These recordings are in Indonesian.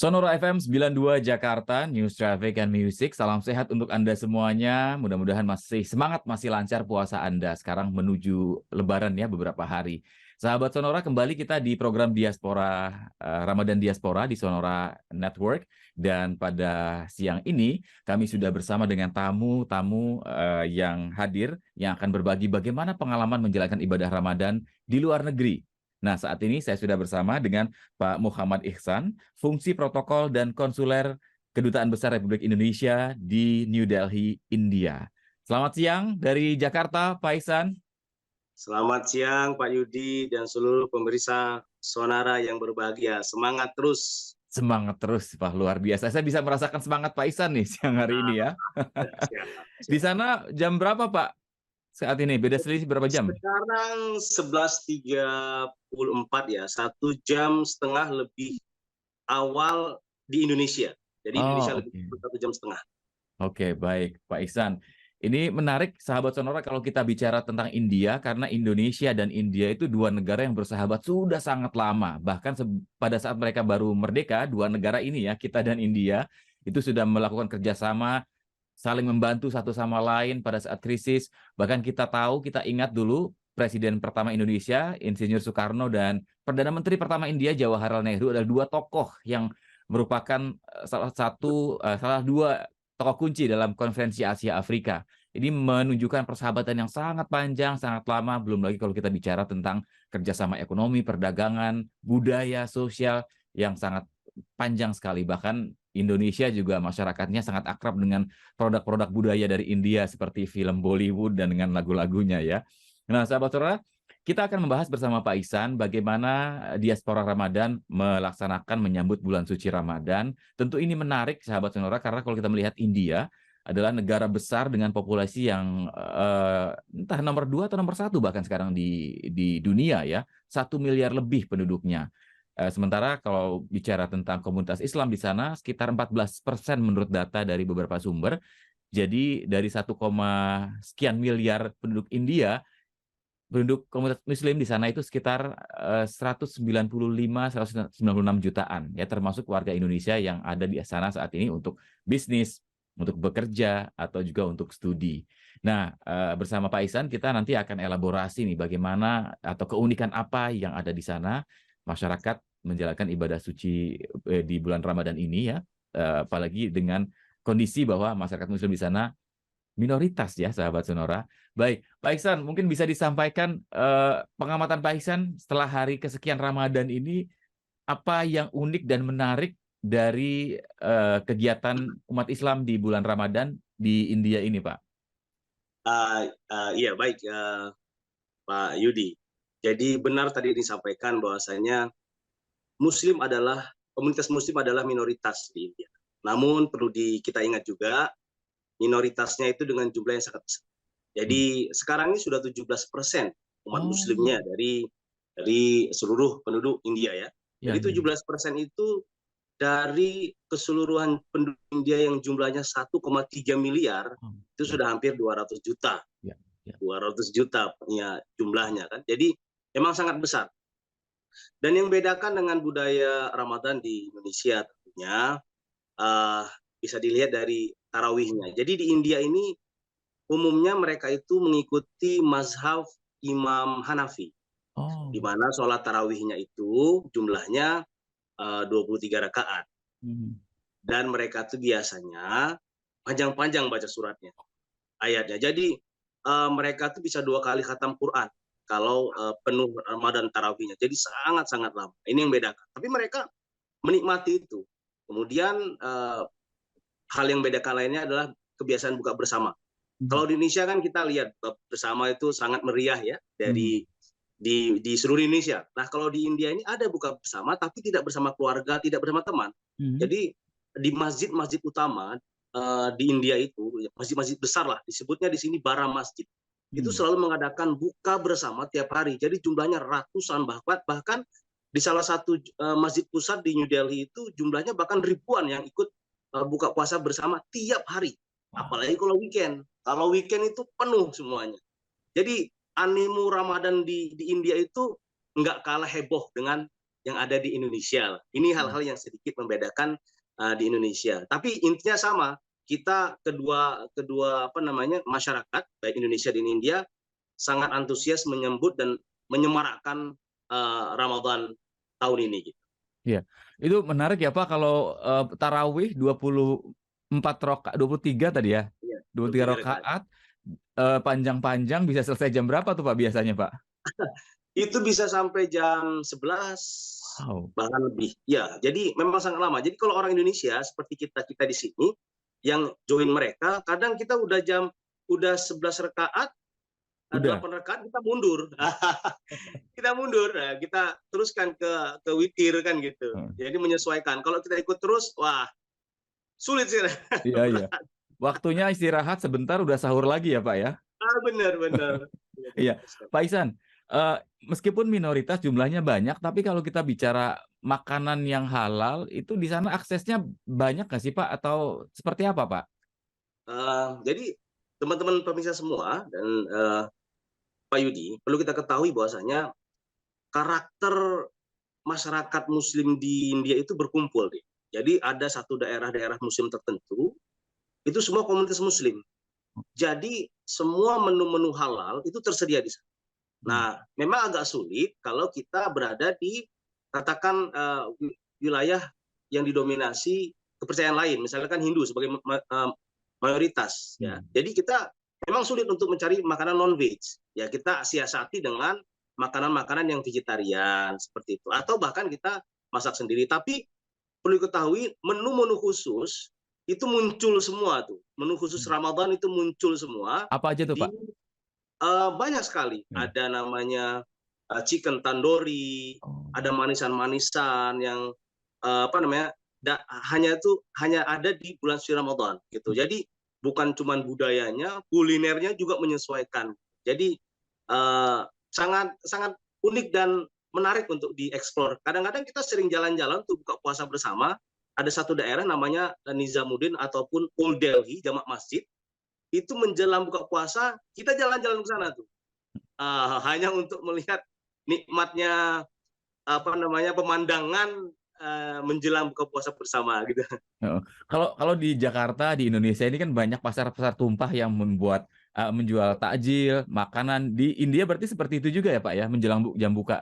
Sonora FM 92 Jakarta, News Traffic and Music. Salam sehat untuk Anda semuanya. Mudah-mudahan masih semangat, masih lancar puasa Anda. Sekarang menuju Lebaran ya, beberapa hari. Sahabat Sonora, kembali kita di program Diaspora, Ramadan Diaspora di Sonora Network. Dan pada siang ini, kami sudah bersama dengan tamu-tamu yang hadir, yang akan berbagi bagaimana pengalaman menjalankan ibadah Ramadan di luar negeri. Nah, saat ini saya sudah bersama dengan Pak Muhammad Ihsan, Fungsi Protokol dan Konsuler Kedutaan Besar Republik Indonesia di New Delhi, India. Selamat siang dari Jakarta, Pak Ihsan. Selamat siang Pak Yudi dan seluruh pemirsa Sonara yang berbahagia. Semangat terus. Semangat terus, Pak. Luar biasa. Saya bisa merasakan semangat Pak Ihsan nih siang hari ini ya. Di sana jam berapa, Pak? Saat ini beda selisih berapa jam? Sekarang 11.34 ya, 1,5 jam lebih awal di Indonesia. Jadi Indonesia lebih 1,5 jam. Oke, baik Pak Ihsan. Ini menarik sahabat Sonora kalau kita bicara tentang India, karena Indonesia dan India itu dua negara yang bersahabat sudah sangat lama. Bahkan pada saat mereka baru merdeka, dua negara ini ya, kita dan India, itu sudah melakukan kerjasama, saling membantu satu sama lain pada saat krisis. Bahkan kita tahu, kita ingat dulu Presiden pertama Indonesia, Insinyur Soekarno, dan Perdana Menteri pertama India, Jawaharlal Nehru, adalah dua tokoh yang merupakan salah dua tokoh kunci dalam konferensi Asia Afrika. Ini menunjukkan persahabatan yang sangat panjang, sangat lama, belum lagi kalau kita bicara tentang kerjasama ekonomi, perdagangan, budaya, sosial yang sangat panjang sekali. Bahkan Indonesia juga masyarakatnya sangat akrab dengan produk-produk budaya dari India seperti film Bollywood dan dengan lagu-lagunya ya. Nah, sahabat Sonora, kita akan membahas bersama Pak Ihsan bagaimana Diaspora Ramadan melaksanakan menyambut bulan suci Ramadan. Tentu ini menarik sahabat Sonora karena kalau kita melihat India adalah negara besar dengan populasi yang entah nomor 2 atau nomor 1 bahkan sekarang di dunia ya, 1 miliar lebih penduduknya. Sementara kalau bicara tentang komunitas Islam di sana sekitar 14% menurut data dari beberapa sumber. Jadi dari 1, sekian miliar penduduk India, penduduk komunitas Muslim di sana itu sekitar 195-196 jutaan ya, termasuk warga Indonesia yang ada di sana saat ini untuk bisnis, untuk bekerja atau juga untuk studi. Nah, bersama Pak Ihsan kita nanti akan elaborasi nih bagaimana atau keunikan apa yang ada di sana masyarakat menjalankan ibadah suci di bulan Ramadan ini ya, apalagi dengan kondisi bahwa masyarakat Muslim di sana minoritas ya, sahabat Sonora. Baik, Pak Ihsan, mungkin bisa disampaikan pengamatan Pak Ihsan setelah hari kesekian Ramadan ini, apa yang unik dan menarik dari kegiatan umat Islam di bulan Ramadan di India ini, Pak? Iya, baik Pak Yudi. Jadi benar tadi disampaikan bahwasanya komunitas Muslim adalah minoritas di India. Namun perlu kita ingat juga minoritasnya itu dengan jumlah yang sangat besar. Jadi sekarang ini sudah 17% umat Muslimnya dari seluruh penduduk India ya. Jadi 17% itu dari keseluruhan penduduk India yang jumlahnya 1,3 miliar, itu sudah hampir 200 juta. 200 juta ya jumlahnya kan. Jadi memang sangat besar. Dan yang bedakan dengan budaya Ramadan di Indonesia tentunya bisa dilihat dari tarawihnya. Jadi di India ini umumnya mereka itu mengikuti mazhab Imam Hanafi, di mana sholat tarawihnya itu jumlahnya 23 rakaat. Dan mereka itu biasanya panjang-panjang baca suratnya, ayatnya. Jadi mereka itu bisa 2 kali khatam Quran kalau penuh Ramadan tarawihnya. Jadi sangat-sangat lama. Ini yang bedakan. Tapi mereka menikmati itu. Kemudian hal yang bedakan lainnya adalah kebiasaan buka bersama. Kalau di Indonesia kan kita lihat buka bersama itu sangat meriah ya di seluruh Indonesia. Nah, kalau di India ini ada buka bersama tapi tidak bersama keluarga, tidak bersama teman. Jadi di masjid-masjid utama di India itu, masjid-masjid besar lah, disebutnya di sini bara masjid. Itu selalu mengadakan buka bersama tiap hari. Jadi jumlahnya ratusan, bahkan di salah satu masjid pusat di New Delhi itu jumlahnya bahkan ribuan yang ikut buka puasa bersama tiap hari. Apalagi kalau weekend. Kalau weekend itu penuh semuanya. Jadi animo Ramadan di India itu nggak kalah heboh dengan yang ada di Indonesia. Ini hal-hal yang sedikit membedakan di Indonesia. Tapi intinya sama, kita kedua masyarakat baik Indonesia dan India sangat antusias menyambut dan menyemarakkan Ramadan tahun ini gitu. Iya. Itu menarik ya Pak, kalau tarawih 24 rakaat, 23 tadi ya. Iya, 23 rakaat. rakaat panjang-panjang bisa selesai jam berapa tuh Pak biasanya Pak? Itu bisa sampai jam 11 bahkan lebih. Ya, jadi memang sangat lama. Jadi kalau orang Indonesia seperti kita di sini yang join mereka, kadang kita udah 11 rakaat, 8 rakaat kita mundur. Kita mundur, nah, kita teruskan ke witir kan gitu. Jadi menyesuaikan. Kalau kita ikut terus, wah sulit sih. Iya, iya. Waktunya istirahat sebentar udah sahur lagi ya Pak ya? Benar. Iya, Pak Ihsan, meskipun minoritas jumlahnya banyak, tapi kalau kita bicara makanan yang halal, itu di sana aksesnya banyak nggak sih Pak? Atau seperti apa Pak? Jadi teman-teman pemirsa semua dan Pak Yudi, perlu kita ketahui bahwasanya karakter masyarakat Muslim di India itu berkumpul. Jadi ada satu daerah-daerah Muslim tertentu, itu semua komunitas Muslim. Jadi semua menu-menu halal itu tersedia di sana. Nah, memang agak sulit kalau kita berada di katakan wilayah yang didominasi kepercayaan lain, misalkan Hindu sebagai mayoritas. Ya. Jadi kita memang sulit untuk mencari makanan non-veg. Ya, kita siasati dengan makanan-makanan yang vegetarian seperti itu, atau bahkan kita masak sendiri. Tapi perlu diketahui menu-menu khusus itu muncul semua tuh. Menu khusus Ramadan itu muncul semua. Apa aja tuh Pak? Banyak sekali. Ada namanya chicken tandoori, ada manisan-manisan yang hanya ada di bulan suci Ramadan gitu. Jadi bukan cuma budayanya, kulinernya juga menyesuaikan. Jadi sangat unik dan menarik untuk dieksplor. Kadang-kadang kita sering jalan-jalan untuk buka puasa bersama. Ada satu daerah namanya Nizamuddin ataupun Old Delhi, jamak masjid. Itu menjelang buka puasa, kita jalan-jalan ke sana tuh. Hanya untuk melihat nikmatnya pemandangan menjelang buka puasa bersama gitu. Kalau di Jakarta, di Indonesia ini kan banyak pasar-pasar tumpah yang menjual takjil, makanan. Di India berarti seperti itu juga ya Pak ya, menjelang jam buka?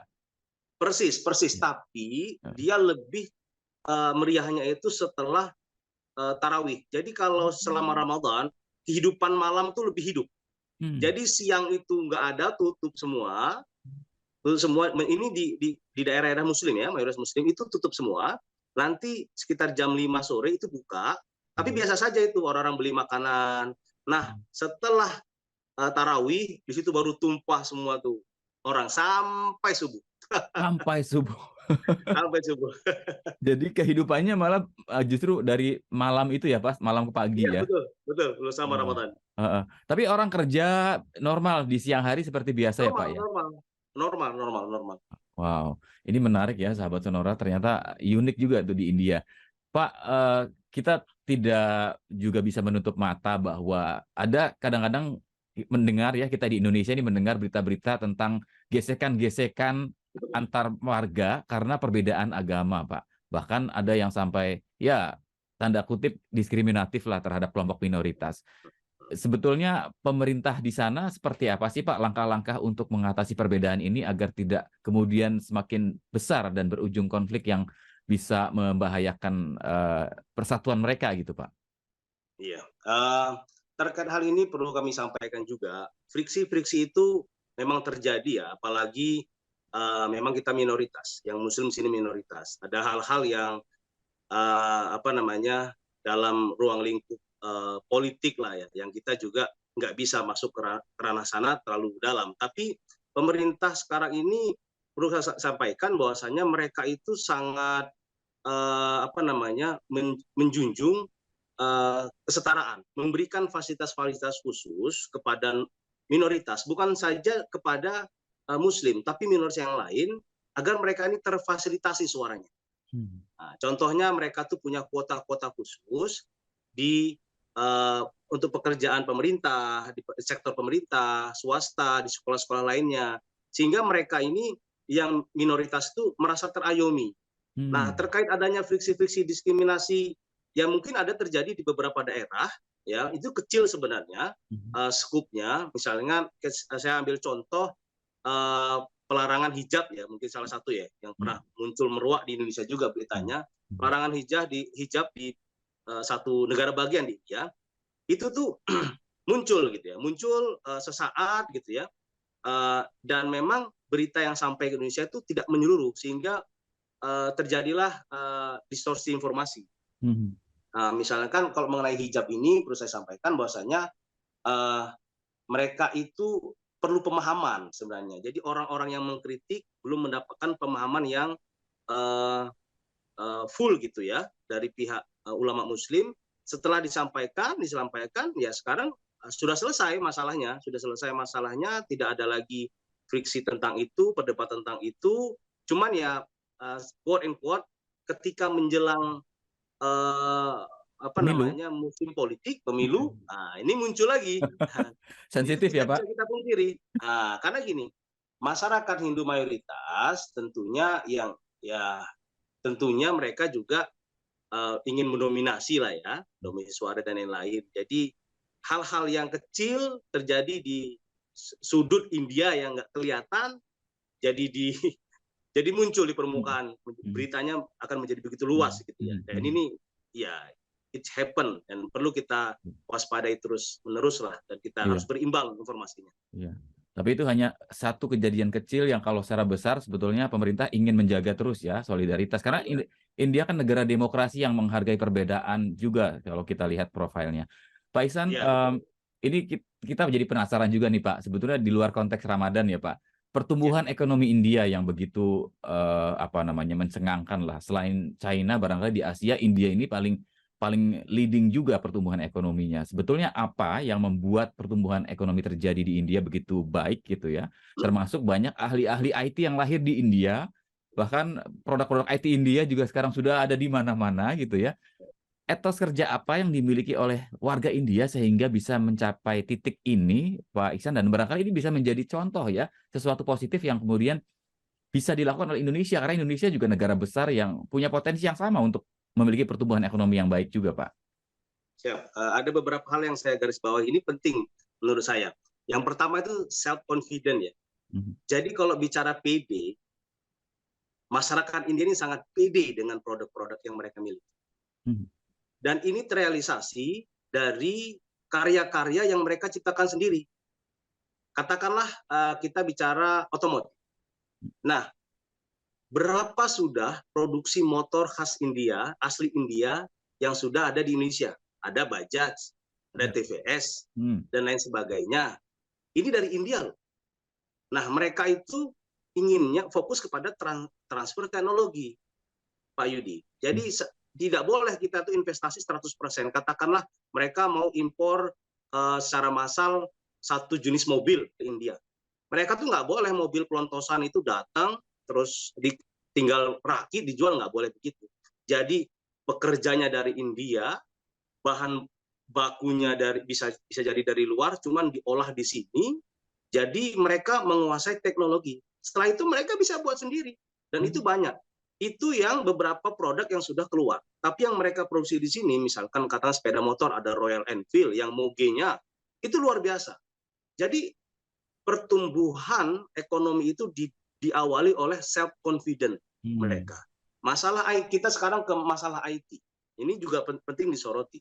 Persis. Tapi dia lebih meriahnya itu setelah tarawih. Jadi kalau selama Ramadan, kehidupan malam tuh lebih hidup. Jadi siang itu nggak ada, tutup semua. Ini di daerah-daerah Muslim ya, mayoritas Muslim itu tutup semua. Nanti sekitar jam 5 sore itu buka. Tapi biasa saja itu orang-orang beli makanan. Nah, setelah tarawih, di situ baru tumpah semua tuh orang sampai subuh. Sampai subuh. Sampai subuh. Jadi kehidupannya malah justru dari malam itu ya Pak, malam ke pagi ya? Betul, sama Ramadan. Tapi orang kerja normal di siang hari seperti biasa ya Pak ya? Normal. Wow, ini menarik ya sahabat Sonora, ternyata unik juga tuh di India. Pak, kita tidak juga bisa menutup mata bahwa ada kadang-kadang mendengar ya, kita di Indonesia ini mendengar berita-berita tentang gesekan-gesekan antar warga karena perbedaan agama, Pak. Bahkan ada yang sampai ya tanda kutip diskriminatif lah terhadap kelompok minoritas. Sebetulnya pemerintah di sana seperti apa sih Pak langkah-langkah untuk mengatasi perbedaan ini agar tidak kemudian semakin besar dan berujung konflik yang bisa membahayakan persatuan mereka gitu Pak? Iya, terkait hal ini perlu kami sampaikan juga, friksi-friksi itu memang terjadi ya, apalagi memang kita minoritas, yang Muslim sini minoritas. Ada hal-hal yang dalam ruang lingkup politik lah ya, yang kita juga nggak bisa masuk ke ranah sana terlalu dalam. Tapi pemerintah sekarang ini perlu saya sampaikan bahwasanya mereka itu sangat menjunjung kesetaraan, memberikan fasilitas-fasilitas khusus kepada minoritas, bukan saja kepada Muslim, tapi minoritas yang lain, agar mereka ini terfasilitasi suaranya. Nah, contohnya mereka tuh punya kuota-kuota khusus untuk pekerjaan pemerintah, di sektor pemerintah, swasta, di sekolah-sekolah lainnya, sehingga mereka ini yang minoritas itu merasa terayomi. Nah, terkait adanya friksi-friksi diskriminasi yang mungkin ada terjadi di beberapa daerah, ya itu kecil sebenarnya skupnya. Misalnya saya ambil contoh pelarangan hijab ya, mungkin salah satu ya yang pernah muncul meruak di Indonesia juga beritanya. Pelarangan hijab di satu negara bagian di India itu tuh muncul gitu ya, muncul sesaat gitu ya, dan memang berita yang sampai ke Indonesia itu tidak menyeluruh sehingga terjadilah distorsi informasi. Misalnya kan kalau mengenai hijab ini perlu saya sampaikan bahwasanya mereka itu perlu pemahaman sebenarnya. Jadi orang-orang yang mengkritik belum mendapatkan pemahaman yang full gitu ya dari pihak ulama Muslim. Setelah disampaikan ya sekarang sudah selesai masalahnya, tidak ada lagi friksi tentang itu, perdebatan tentang itu. Cuman ya quote and quote ketika menjelang musim politik pemilu, ini muncul lagi. Sensitif ya Pak? Bisa kita pungkiri. Karena gini, masyarakat Hindu mayoritas tentunya mereka juga ingin mendominasi lah ya, dominasi suara dan lain-lain. Jadi hal-hal yang kecil terjadi di sudut India yang nggak kelihatan, jadi muncul di permukaan, beritanya akan menjadi begitu luas gitu ya. Dan ini ya it happen dan perlu kita waspadai terus menerus lah, dan kita harus berimbang informasinya. Iya. Tapi itu hanya satu kejadian kecil yang kalau secara besar sebetulnya pemerintah ingin menjaga terus ya solidaritas, karena India kan negara demokrasi yang menghargai perbedaan juga kalau kita lihat profilnya. Pak Ihsan, ini kita menjadi penasaran juga nih Pak, sebetulnya di luar konteks Ramadan ya Pak, pertumbuhan ekonomi India yang begitu mencengangkan lah. Selain China, barangkali di Asia India ini paling leading juga pertumbuhan ekonominya. Sebetulnya apa yang membuat pertumbuhan ekonomi terjadi di India begitu baik gitu ya? Termasuk banyak ahli-ahli IT yang lahir di India, bahkan produk-produk IT India juga sekarang sudah ada di mana-mana gitu ya. Etos kerja apa yang dimiliki oleh warga India sehingga bisa mencapai titik ini, Pak Ihsan, dan barangkali ini bisa menjadi contoh ya, sesuatu positif yang kemudian bisa dilakukan oleh Indonesia, karena Indonesia juga negara besar yang punya potensi yang sama untuk memiliki pertumbuhan ekonomi yang baik juga, Pak. Siap. Ada beberapa hal yang saya garis bawahi, ini penting menurut saya. Yang pertama itu self-confident ya. Jadi kalau bicara PD, masyarakat India ini sangat pede dengan produk-produk yang mereka miliki. Dan ini terrealisasi dari karya-karya yang mereka ciptakan sendiri. Katakanlah kita bicara otomotif. Nah, berapa sudah produksi motor khas India, asli India, yang sudah ada di Indonesia? Ada Bajaj, ada TVS, dan lain sebagainya. Ini dari India loh. Nah, mereka itu inginnya fokus kepada transfer teknologi, Pak Yudi. Jadi tidak boleh kita tuh investasi 100%. Katakanlah mereka mau impor secara massal satu jenis mobil ke India. Mereka tuh nggak boleh mobil pelontosan itu datang terus tinggal rakit dijual, nggak boleh begitu. Jadi pekerjanya dari India, bahan bakunya bisa jadi dari luar, cuman diolah di sini. Jadi mereka menguasai teknologi. Setelah itu mereka bisa buat sendiri, dan itu banyak. Itu yang beberapa produk yang sudah keluar. Tapi yang mereka produksi di sini, misalkan katakan sepeda motor, ada Royal Enfield yang mogenya itu luar biasa. Jadi pertumbuhan ekonomi itu diawali oleh self-confident mereka. Masalah kita sekarang ke masalah IT. Ini juga penting disoroti.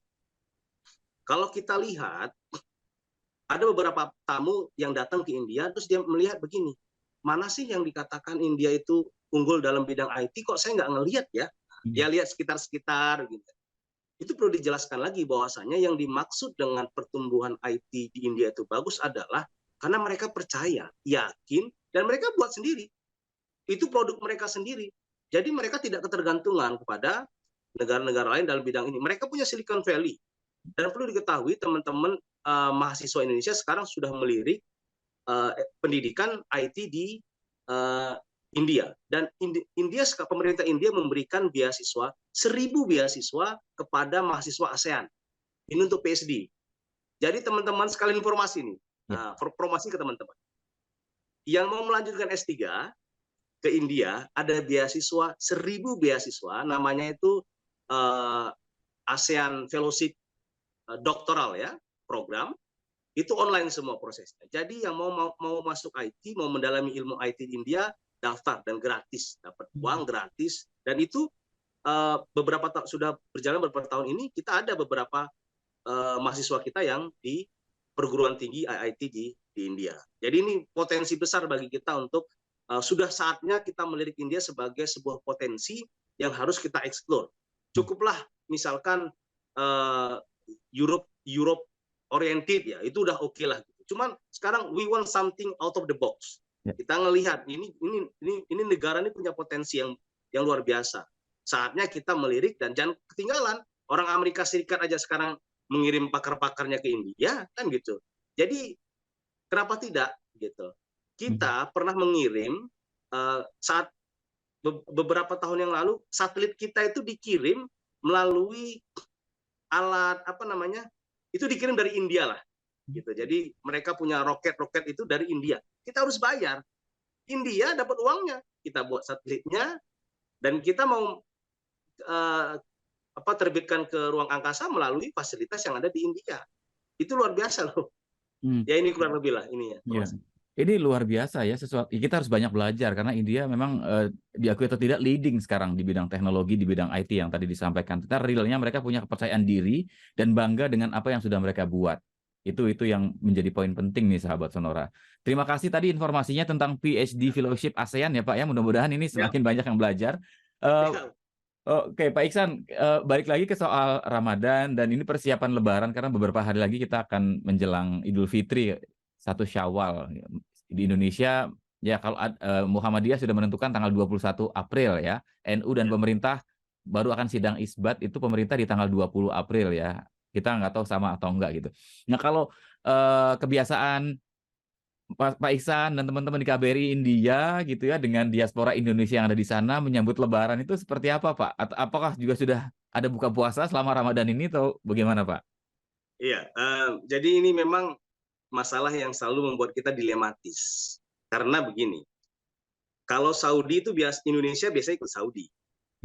Kalau kita lihat, ada beberapa tamu yang datang ke India, terus dia melihat begini, mana sih yang dikatakan India itu unggul dalam bidang IT, kok saya nggak ngelihat ya? Dia lihat sekitar-sekitar. Gitu. Itu perlu dijelaskan lagi bahwasanya yang dimaksud dengan pertumbuhan IT di India itu bagus adalah karena mereka percaya, yakin, dan mereka buat sendiri. Itu produk mereka sendiri. Jadi mereka tidak ketergantungan kepada negara-negara lain dalam bidang ini. Mereka punya Silicon Valley. Dan perlu diketahui teman-teman mahasiswa Indonesia sekarang sudah melirik pendidikan IT di India. Dan pemerintah India memberikan beasiswa, 1.000 beasiswa kepada mahasiswa ASEAN. Ini untuk PhD. Jadi teman-teman sekalian informasi nih. Promosi ke teman-teman. Yang mau melanjutkan S3, ke India ada beasiswa 1.000 beasiswa, namanya itu ASEAN Fellowship doktoral ya, program. Itu online semua prosesnya. Jadi yang mau masuk IT, mau mendalami ilmu IT di India, daftar dan gratis, dapat uang gratis. Dan itu sudah berjalan beberapa tahun ini, kita ada beberapa mahasiswa kita yang di perguruan tinggi IIT di India. Jadi ini potensi besar bagi kita untuk sudah saatnya kita melirik India sebagai sebuah potensi yang harus kita explore. Cukuplah misalkan Europe oriented ya, itu udah oke lah. Cuman sekarang we want something out of the box. Kita ngelihat ini negara ini punya potensi yang luar biasa. Saatnya kita melirik dan jangan ketinggalan. Orang Amerika Serikat aja sekarang mengirim pakar-pakarnya ke India kan gitu. Jadi kenapa tidak gitu? Kita pernah mengirim saat beberapa tahun yang lalu satelit kita itu dikirim melalui alat itu dikirim dari India lah gitu. Jadi mereka punya roket itu dari India. Kita harus bayar. India dapat uangnya, kita buat satelitnya dan kita mau terbitkan ke ruang angkasa melalui fasilitas yang ada di India. Itu luar biasa loh. Ya ini kurang lebih lah ini ya. Ini luar biasa ya, sesuatu kita harus banyak belajar karena India memang diakui atau tidak leading sekarang di bidang teknologi, di bidang IT yang tadi disampaikan. Kita realnya mereka punya kepercayaan diri dan bangga dengan apa yang sudah mereka buat. Itu yang menjadi poin penting nih sahabat Sonora. Terima kasih tadi informasinya tentang PhD Fellowship ASEAN ya Pak ya. Mudah-mudahan ini semakin banyak yang belajar. Oke, Pak Iksan, balik lagi ke soal Ramadan dan ini persiapan Lebaran karena beberapa hari lagi kita akan menjelang Idul Fitri 1 Syawal. Di Indonesia ya kalau Muhammadiyah sudah menentukan tanggal 21 April ya. NU dan pemerintah baru akan sidang isbat itu pemerintah di tanggal 20 April ya. Kita nggak tahu sama atau enggak gitu. Nah, kalau kebiasaan Pak Iksan dan teman-teman di KBRI India gitu ya dengan diaspora Indonesia yang ada di sana menyambut Lebaran itu seperti apa Pak? Atau apakah juga sudah ada buka puasa selama Ramadan ini atau bagaimana Pak? Iya, jadi ini memang masalah yang selalu membuat kita dilematis. Karena begini, kalau Saudi itu Indonesia biasanya ikut Saudi.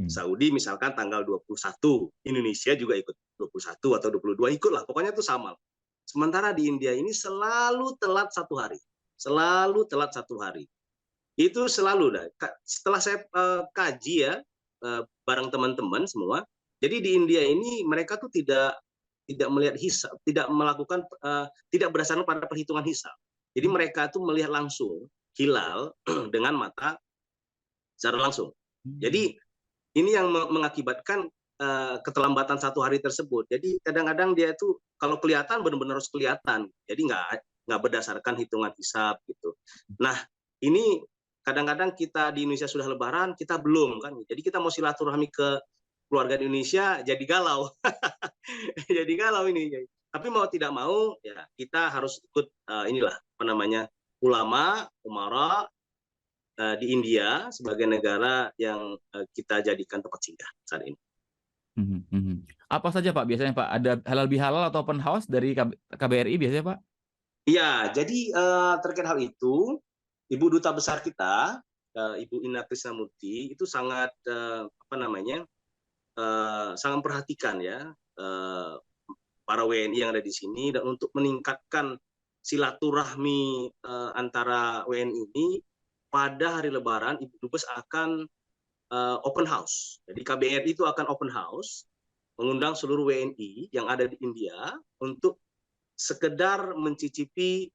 Saudi misalkan tanggal 21, Indonesia juga ikut 21 atau 22, ikutlah, pokoknya itu sama. Sementara di India ini selalu telat 1 hari. Selalu telat 1 hari. Itu selalu. Setelah saya kaji ya, bareng teman-teman semua, jadi di India ini mereka tuh tidak melihat hisab, tidak melakukan, tidak berdasarkan pada perhitungan hisab. Jadi mereka tuh melihat langsung hilal dengan mata secara langsung. Jadi ini yang mengakibatkan keterlambatan 1 hari tersebut. Jadi kadang-kadang dia itu kalau kelihatan benar-benar harus kelihatan. Jadi nggak berdasarkan hitungan hisab gitu. Nah ini kadang-kadang kita di Indonesia sudah Lebaran, kita belum kan. Jadi kita mau silaturahmi ke keluarga di Indonesia jadi galau. Jadi galau ini. Tapi mau tidak mau ya kita harus ikut ulama, umara di India sebagai negara yang kita jadikan tempat singgah saat ini. Apa saja Pak biasanya Pak? Ada halal bihalal atau open house dari KBRI biasanya Pak? Iya, jadi terkait hal itu, Ibu Duta Besar kita, Ibu Ina Krisnamurti itu sangat sangat perhatikan ya para WNI yang ada di sini dan untuk meningkatkan silaturahmi antara WNI ini pada hari Lebaran Ibu Dubes akan open house. Jadi KBRI itu akan open house mengundang seluruh WNI yang ada di India untuk sekedar mencicipi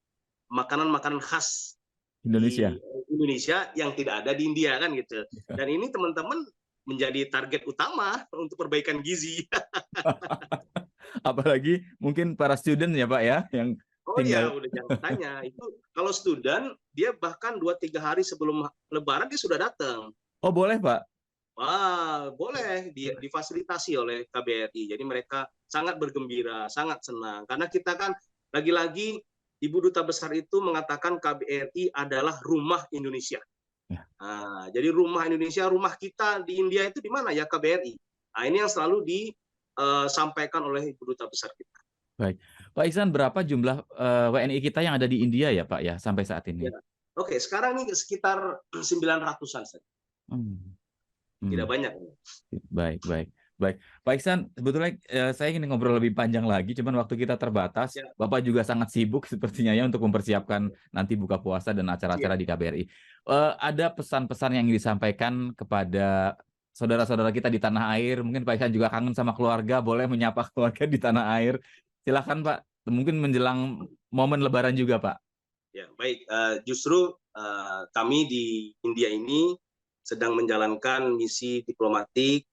makanan-makanan khas Indonesia. Di Indonesia yang tidak ada di India kan gitu. Dan ini teman-teman menjadi target utama untuk perbaikan gizi. Apalagi mungkin para student ya Pak ya yang tinggal... udah jangan tanya. Itu kalau student dia bahkan 2-3 hari sebelum Lebaran dia sudah datang. Oh boleh Pak? Wah, boleh difasilitasi oleh KBRI. Jadi mereka sangat bergembira, sangat senang. Karena kita kan lagi-lagi Ibu Duta Besar itu mengatakan KBRI adalah rumah Indonesia. Ya. Nah, jadi rumah Indonesia, rumah kita di India itu di mana ya KBRI. Nah, ini yang selalu disampaikan oleh Ibu Duta Besar kita. Baik, Pak Iksan, berapa jumlah WNI kita yang ada di India ya Pak ya sampai saat ini? Ya. Oke, sekarang ini sekitar 900-an saja, Hmm. tidak Hmm. banyak. Baik, baik, baik. Pak Iksan, sebetulnya saya ingin ngobrol lebih panjang lagi, cuman waktu kita terbatas. Ya, Bapak juga sangat sibuk sepertinya ya untuk mempersiapkan ya, nanti buka puasa dan siap. acara-acara di KBRI. Ada pesan-pesan yang ingin disampaikan kepada saudara-saudara kita di tanah air. Mungkin Pak Iksan juga kangen sama keluarga, boleh menyapa keluarga di tanah air. Silakan Pak, mungkin menjelang momen Lebaran juga Pak. Ya, baik. Justru kami di India ini sedang menjalankan misi diplomatik,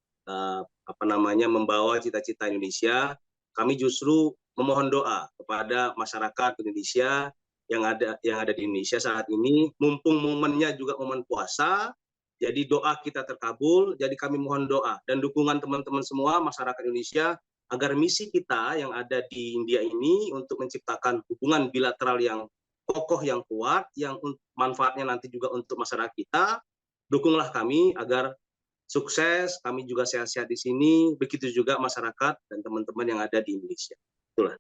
membawa cita-cita Indonesia. Kami justru memohon doa kepada masyarakat Indonesia yang ada di Indonesia saat ini. Mumpung momennya juga momen puasa, jadi doa kita terkabul. Jadi kami mohon doa dan dukungan teman-teman semua masyarakat Indonesia agar misi kita yang ada di India ini untuk menciptakan hubungan bilateral yang kokoh, yang kuat, yang manfaatnya nanti juga untuk masyarakat kita. Dukunglah kami agar sukses, kami juga sehat-sehat di sini, begitu juga masyarakat dan teman-teman yang ada di Indonesia. Itulah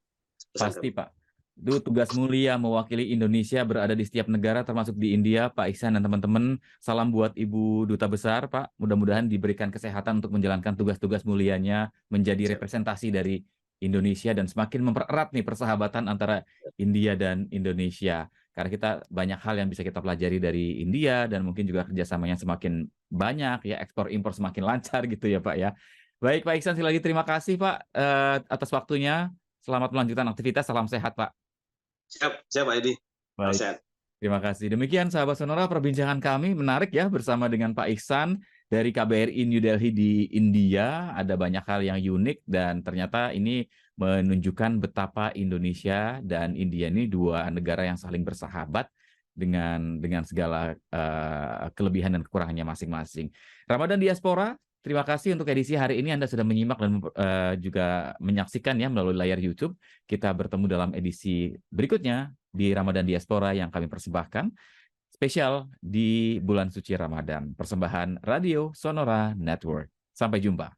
pesan Pasti kami. Pak. Itu tugas mulia mewakili Indonesia berada di setiap negara termasuk di India. Pak Iksan dan teman-teman, salam buat Ibu Duta Besar Pak. Mudah-mudahan diberikan kesehatan untuk menjalankan tugas-tugas mulianya menjadi Siap. representasi dari Indonesia dan semakin mempererat nih persahabatan antara India dan Indonesia. Karena kita banyak hal yang bisa kita pelajari dari India dan mungkin juga kerjasamanya semakin banyak ya, ekspor impor semakin lancar gitu ya Pak ya. Baik Pak Iksan, sekali lagi terima kasih Pak atas waktunya. Selamat melanjutkan aktivitas, salam sehat Pak. Siap, siap Pak Edi. Baik, Sehat. terima kasih. Demikian sahabat Sonora perbincangan kami menarik ya bersama dengan Pak Iksan dari KBRI New Delhi di India. Ada banyak hal yang unik dan ternyata ini menunjukkan betapa Indonesia dan India ini dua negara yang saling bersahabat dengan segala kelebihan dan kekurangannya masing-masing. Ramadan Diaspora, terima kasih untuk edisi hari ini Anda sudah menyimak dan juga menyaksikan ya melalui layar YouTube. Kita bertemu dalam edisi berikutnya di Ramadan Diaspora yang kami persembahkan spesial di bulan suci Ramadan. Persembahan Radio Sonora Network. Sampai jumpa.